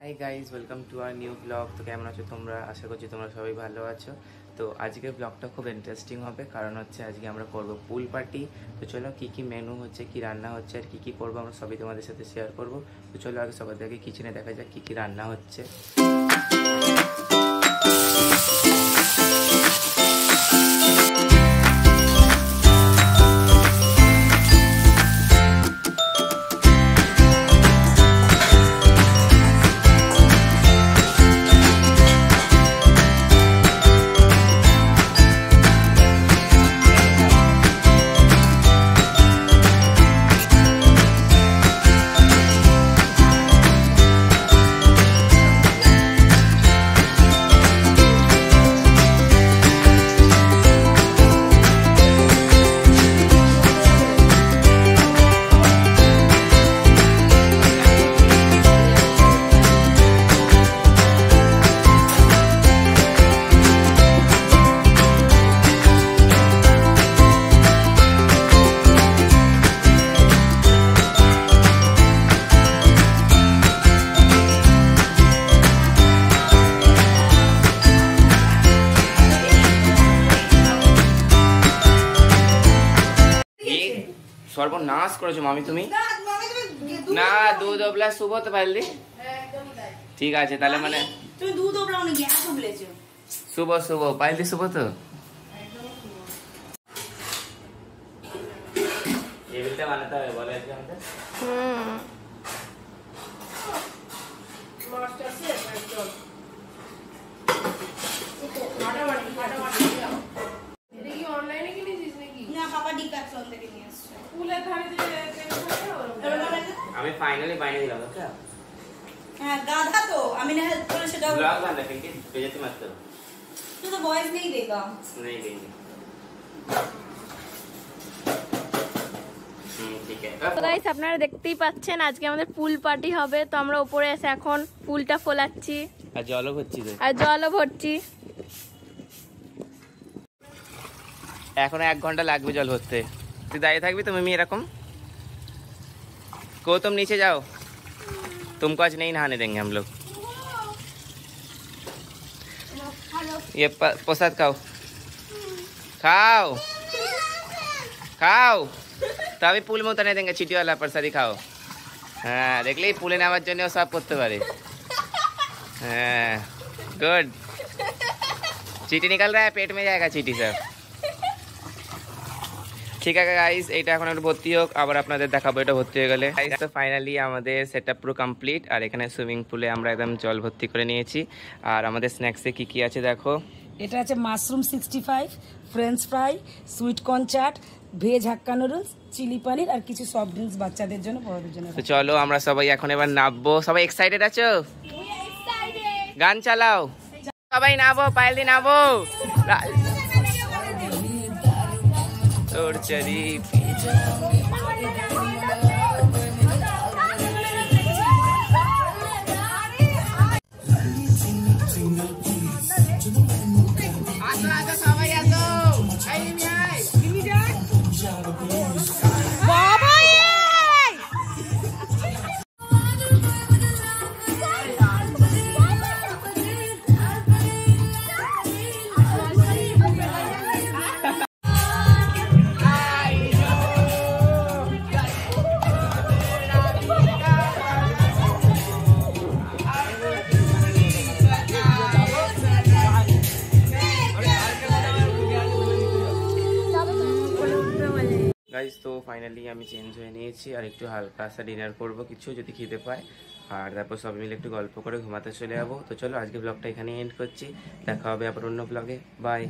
High guys, welcome to our new blog. তো কেমন আছো তোমরা? আশা করছি তোমরা সবাই ভালো আছো। তো আজকের ব্লগটা খুব ইন্টারেস্টিং হবে, কারণ হচ্ছে আজকে আমরা করব পুল পার্টি। তো চলো কী কী মেনু হচ্ছে, কী রান্না হচ্ছে আর কী কী করবো আমরা সবই তোমাদের সাথে শেয়ার করব। তো চলো আগে সবার থেকে কিচেনে দেখা যাক কী কী রান্না হচ্ছে। সর্বনাশ করেছো মামি তুমি। না দুধ ওবলা শুভ তো পারলি, ঠিক আছে তাহলে মানে তুমি দুধ ওবলাও না, গ্যাস ওবলেছো। শুভ শুভ পাইলি, শুভ তো টেবিলটা বানাতে হবে বলে আজকে আমাদের। মাস্টার শেফ একদম ফাটাফাটি ফাটাফাটি দাও। এটা কি অনলাইনে কিনেছিস নাকি? না বাবা ডিকাটসন থেকে নিয়ে আসছে। ফুলের ধারে দিয়ে আমি ফাইনালি বাইরে দিলাম। ওকে হ্যাঁ গাধা তো আমি না হেল্প করে সেটা ब्लॉग बन रखे कि बेइज्जती मत करो। तू तो वॉइस नहीं देगा। नहीं देंगे। ठीक है। তো গাইস আপনারা দেখতেই পাচ্ছেন আজকে আমাদের পুল পার্টি হবে। তো আমরা উপরে এসে এখন পুলটা ফোলাচ্ছি আর জলও ভরছি তো। আর জলও ভরছি। এখন 1 ঘন্টা লাগবে জল ভরতে। তুই দাঁড়িয়ে থাকবি তো মিমি এরকম। को तुम नीचे जाओ, तुमको आज नहीं नहाने देंगे हम लोग। ये प्रसाद खाओ खाओ खाओ, तभी पुल में उतरने देंगे। चिटी वाला प्रसादी खाओ। हाँ देख ली, पुले नामार जन्य सब करते पारे। हाँ गुड, चीटी निकल रहा है, पेट में जाएगा चीटी सब। ঠিক আছে গাইস, এটা এখন একটু ভর্তি হোক, আবার আপনাদের দেখাবো এটা ভর্তি হয়ে গেলে। গাইস তো ফাইনালি আমাদের সেটআপ পুরো কমপ্লিট, আর এখানে সুইমিং পুলে আমরা একদম জল ভর্তি করে নিয়েছি। আর আমাদের স্ন্যাক্সে কি কি আছে দেখো। এটা আছে mushroom 65, French fry, sweet corn chaat, veg Hakka noodles, chilli paneer আর কিছু সফট ড্রিঙ্কস বাচ্চাদের জন্য বড়দের জন্য। তো চলো আমরা সবাই এখন এবার নামবো। সবাই এক্সাইটেড আছো? গান চালাও সবাই, নামবো পাইলি নামবো। তোর চরি সবাই আসো। গাইস তো ফাইনালি আমি চেঞ্জ হয়ে নিয়েছি, আর একটু হালকা সা ডিনার করব কিছু যদি খিদে পায়, আর তারপর সবাই মিলে একটু গল্প করে ঘুমাতে চলে যাবো। তো চলো আজকে ব্লগটা এখানে এন্ড করছি, দেখা হবে আবার অন্য ব্লগে। বাই।